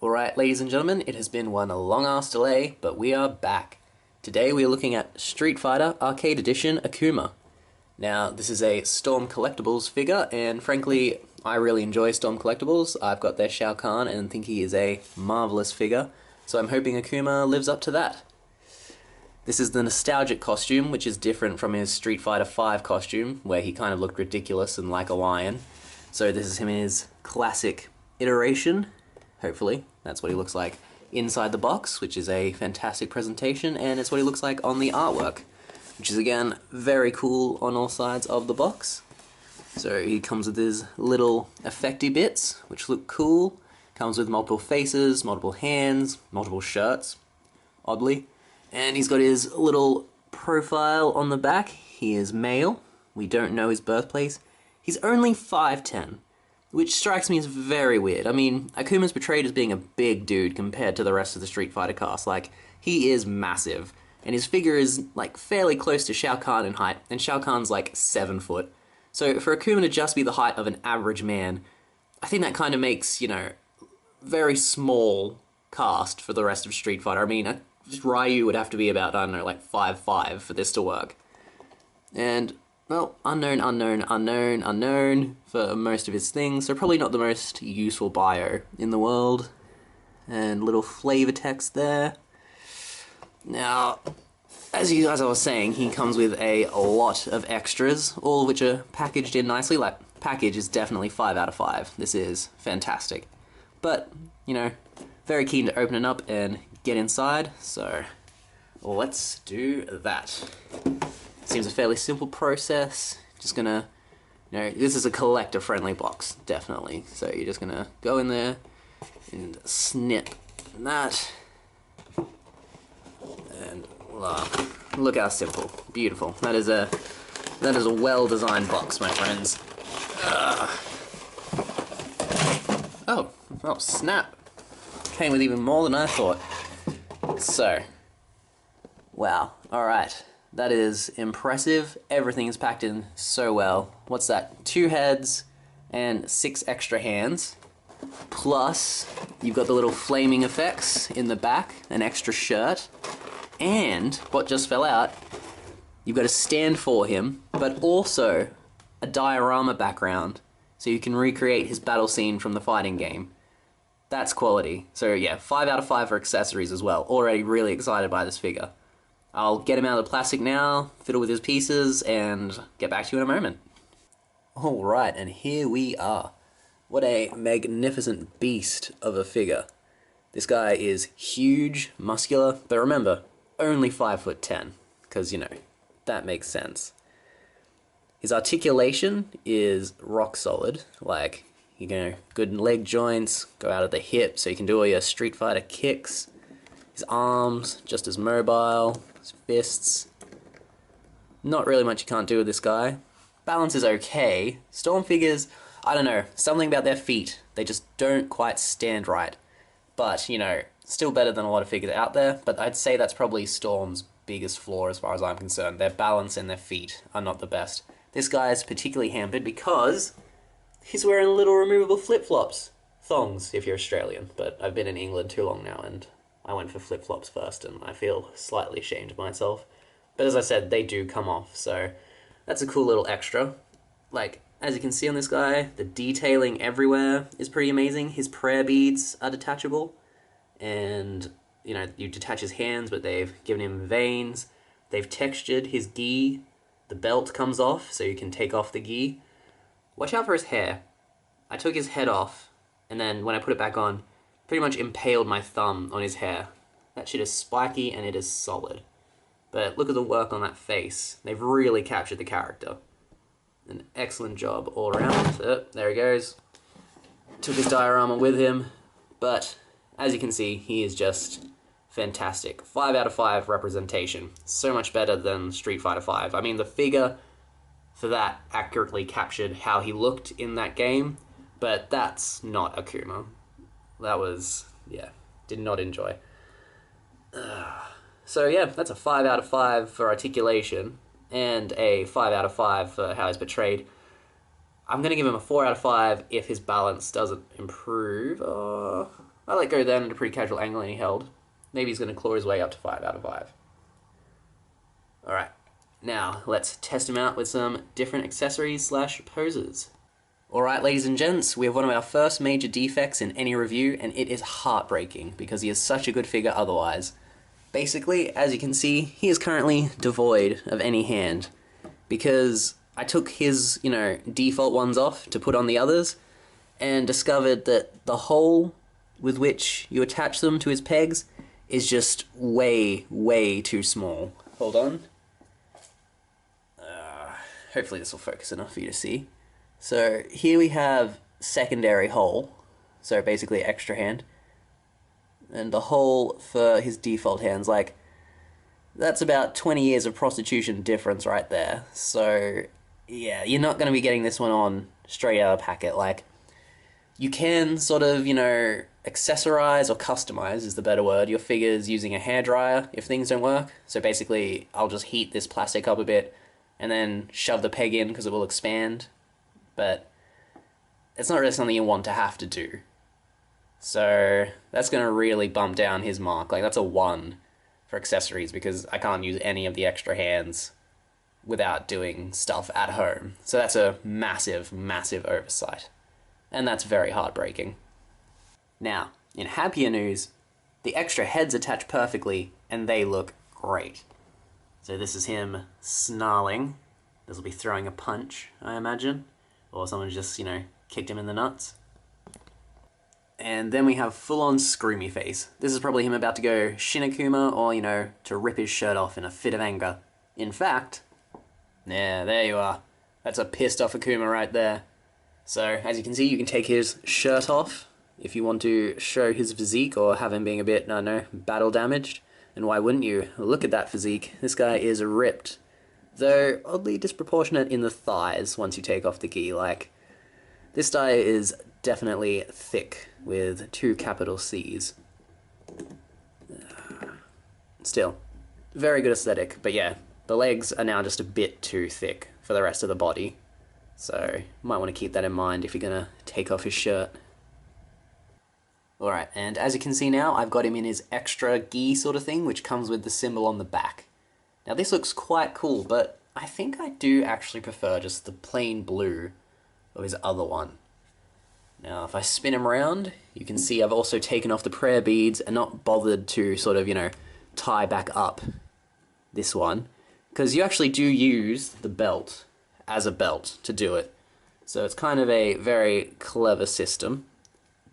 Alright, ladies and gentlemen, it has been one long-ass delay, but we are back. Today we are looking at Street Fighter Arcade Edition Akuma. Now, this is a Storm Collectibles figure, and frankly, I really enjoy Storm Collectibles. I've got their Shao Kahn and think he is a marvelous figure, so I'm hoping Akuma lives up to that. This is the nostalgic costume, which is different from his Street Fighter V costume, where he kind of looked ridiculous and like a lion. So this is him in his classic iteration, hopefully. That's what he looks like inside the box, which is a fantastic presentation, and it's what he looks like on the artwork, which is again very cool on all sides of the box. So he comes with his little effecty bits, which look cool. Comes with multiple faces, multiple hands, multiple shirts, oddly. And he's got his little profile on the back. He is male. We don't know his birthplace. He's only 5'10", which strikes me as very weird. I mean, Akuma's portrayed as being a big dude compared to the rest of the Street Fighter cast. Like, he is massive, and his figure is, like, fairly close to Shao Kahn in height, and Shao Kahn's, like, 7 foot. So for Akuma to just be the height of an average man, I think that kind of makes, you know, very small cast for the rest of Street Fighter. I mean, Ryu would have to be about, I don't know, like 5'5" for this to work. And, well, unknown for most of his things, so probably not the most useful bio in the world. And little flavor text there. Now, as I was saying, he comes with a lot of extras, all of which are packaged in nicely. Like, package is definitely 5 out of 5. This is fantastic. But, you know, very keen to open it up and get inside, so let's do that. Seems a fairly simple process. Just gonna, you know, this is a collector-friendly box, definitely. So you're just gonna go in there and snip that. And look how simple, beautiful. That is a well-designed box, my friends. Oh, snap! Came with even more than I thought. So, wow, alright, that is impressive. Everything is packed in so well. What's that? 2 heads and 6 extra hands. Plus, you've got the little flaming effects in the back, an extra shirt, and, what just fell out, you've got a stand for him, but also a diorama background, so you can recreate his battle scene from the fighting game. That's quality. So yeah, 5 out of 5 for accessories as well. Already really excited by this figure. I'll get him out of the plastic now, fiddle with his pieces, and get back to you in a moment. Alright, and here we are. What a magnificent beast of a figure. This guy is huge, muscular, but remember, only 5'10", because, you know, that makes sense. His articulation is rock solid, like, you know, good leg joints, go out at the hip so you can do all your Street Fighter kicks. His arms, just as mobile. His fists. Not really much you can't do with this guy. Balance is okay. Storm figures, I don't know, something about their feet. They just don't quite stand right. But, you know, still better than a lot of figures out there. But I'd say that's probably Storm's biggest flaw as far as I'm concerned. Their balance and their feet are not the best. This guy is particularly hampered because he's wearing little removable flip-flops. Thongs, if you're Australian, but I've been in England too long now, and I went for flip-flops first, and I feel slightly ashamed of myself. But as I said, they do come off, so that's a cool little extra. Like, as you can see on this guy, the detailing everywhere is pretty amazing. His prayer beads are detachable, and, you know, you detach his hands, but they've given him veins. They've textured his gi. The belt comes off, so you can take off the gi. Watch out for his hair. I took his head off, and then when I put it back on, pretty much impaled my thumb on his hair. That shit is spiky and it is solid. But look at the work on that face. They've really captured the character. An excellent job all around. Oh, there he goes. Took his diorama with him, but as you can see, he is just fantastic. 5 out of 5 representation. So much better than Street Fighter V. I mean, the figure for that accurately captured how he looked in that game, but that's not Akuma. That was, yeah, did not enjoy. So yeah, that's a 5 out of 5 for articulation, and a 5 out of 5 for how he's portrayed. I'm going to give him a 4 out of 5 if his balance doesn't improve. I let go then at a pretty casual angle and he held. Maybe he's going to claw his way up to 5 out of 5. Alright, now let's test him out with some different accessories slash poses. Alright, ladies and gents, we have one of our first major defects in any review, and it is heartbreaking because he is such a good figure otherwise. Basically, as you can see, he is currently devoid of any hand because I took his, default ones off to put on the others and discovered that the hole with which you attach them to his pegs is just way, way too small. Hold on. Hopefully this will focus enough for you to see. So here we have secondary hole, so basically extra hand, and the hole for his default hands, like, that's about 20 years of prostitution difference right there. So yeah, you're not going to be getting this one on straight out of the packet. Like, you can sort of, accessorize or customize is the better word, your figures using a hairdryer if things don't work. So basically, I'll just heat this plastic up a bit and then shove the peg in because it will expand. But it's not really something you want to have to do. So that's going to really bump down his mark. Like, that's a 1 for accessories because I can't use any of the extra hands without doing stuff at home. So that's a massive, massive oversight. And that's very heartbreaking. Now, in happier news, the extra heads attach perfectly and they look great. So this is him snarling. This will be throwing a punch, I imagine. Or someone just, kicked him in the nuts. And then we have full-on Screamy Face. This is probably him about to go Shin Akuma or, to rip his shirt off in a fit of anger. In fact, yeah, there you are. That's a pissed off Akuma right there. So, as you can see, you can take his shirt off if you want to show his physique or have him being a bit, battle damaged. And why wouldn't you? Look at that physique. This guy is ripped. Though, oddly disproportionate in the thighs once you take off the gi. Like, this guy is definitely thick with 2 capital C's. Still, very good aesthetic. But yeah, the legs are now just a bit too thick for the rest of the body. So, you might want to keep that in mind if you're going to take off his shirt. Alright, and as you can see now, I've got him in his extra gi sort of thing, which comes with the symbol on the back. Now this looks quite cool, but I think I do actually prefer just the plain blue of his other one. Now if I spin him around, you can see I've also taken off the prayer beads and not bothered to sort of, tie back up this one. Because you actually do use the belt as a belt to do it. So it's kind of a very clever system.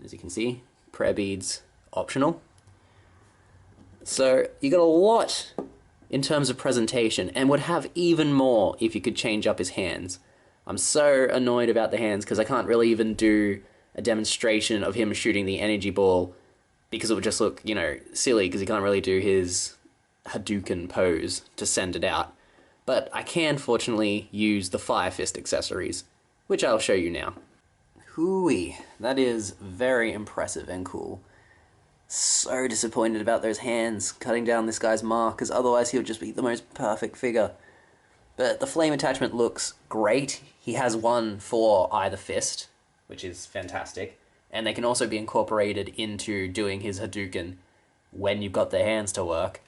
As you can see, prayer beads optional. So you got a lot in terms of presentation, and would have even more if you could change up his hands. I'm so annoyed about the hands because I can't really even do a demonstration of him shooting the energy ball because it would just look, silly because he can't really do his Hadouken pose to send it out. But I can, fortunately, use the Fire Fist accessories, which I'll show you now. Hooey, that is very impressive and cool. So disappointed about those hands cutting down this guy's mark, because otherwise he would just be the most perfect figure. But the flame attachment looks great. He has one for either fist, which is fantastic. And they can also be incorporated into doing his Hadouken when you've got their hands to work.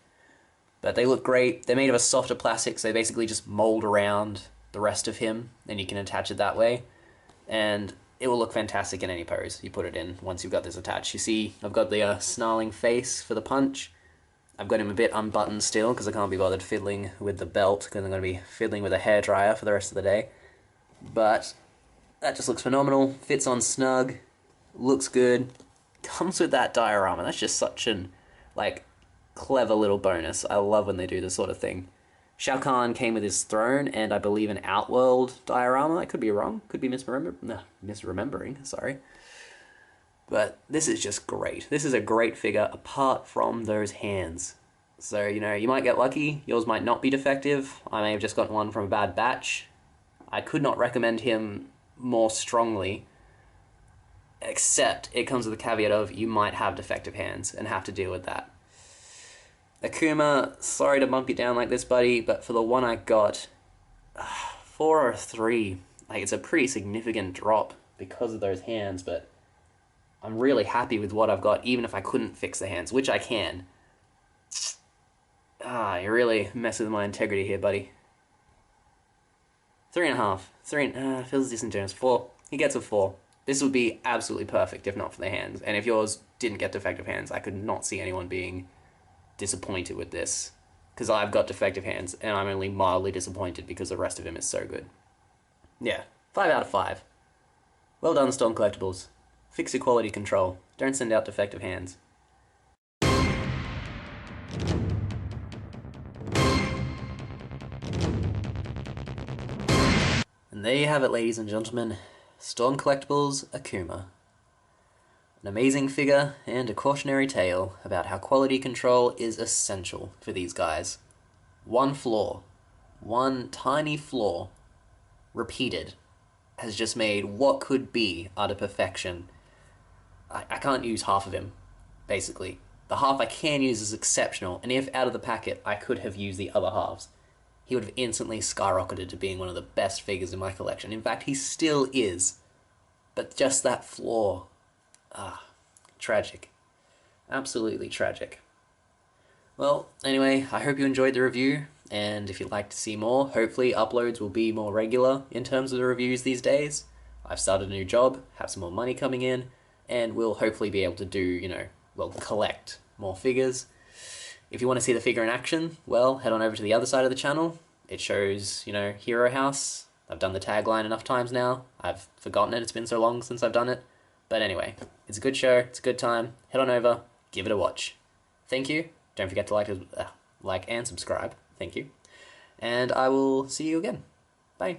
But they look great. They're made of a softer plastic, so they basically just mold around the rest of him, and you can attach it that way. And it will look fantastic in any pose you put it in once you've got this attached. You see, I've got the snarling face for the punch. I've got him a bit unbuttoned still because I can't be bothered fiddling with the belt because I'm going to be fiddling with a hairdryer for the rest of the day. But that just looks phenomenal. Fits on snug. Looks good. Comes with that diorama. That's just such an, clever little bonus. I love when they do this sort of thing. Shao Kahn came with his throne and I believe an Outworld diorama. I could be wrong. Could be misremembering, sorry. But this is just great. This is a great figure apart from those hands. So, you might get lucky. Yours might not be defective. I may have just gotten one from a bad batch. I could not recommend him more strongly, except it comes with the caveat of you might have defective hands and have to deal with that. Akuma, sorry to bump you down like this, buddy, but for the one I got, 4 or 3. It's a pretty significant drop because of those hands, but I'm really happy with what I've got, even if I couldn't fix the hands, which I can. Ah, you're really messing with my integrity here, buddy. 3.5. Feels disingenuous. 4. He gets a 4. This would be absolutely perfect if not for the hands. And if yours didn't get defective hands, I could not see anyone being disappointed with this. Because I've got defective hands, and I'm only mildly disappointed because the rest of him is so good. Yeah, 5 out of 5. Well done, Storm Collectibles. Fix your quality control. Don't send out defective hands. And there you have it, ladies and gentlemen. Storm Collectibles Akuma. An amazing figure and a cautionary tale about how quality control is essential for these guys. One flaw, one tiny flaw, repeated, has just made what could be utter perfection. I can't use half of him, basically. The half I can use is exceptional, and if out of the packet I could have used the other halves, he would have instantly skyrocketed to being one of the best figures in my collection. In fact, he still is. But just that flaw. Tragic. Absolutely tragic. Well, anyway, I hope you enjoyed the review, and if you'd like to see more, hopefully uploads will be more regular in terms of the reviews these days. I've started a new job, have some more money coming in, and we'll hopefully be able to do, collect more figures. If you want to see the figure in action, well, head on over to the other side of the channel. It shows, Hero House. I've done the tagline enough times now. I've forgotten it, it's been so long since I've done it. But anyway, it's a good show, it's a good time. Head on over, give it a watch. Thank you. Don't forget to like and subscribe. Thank you. And I will see you again. Bye.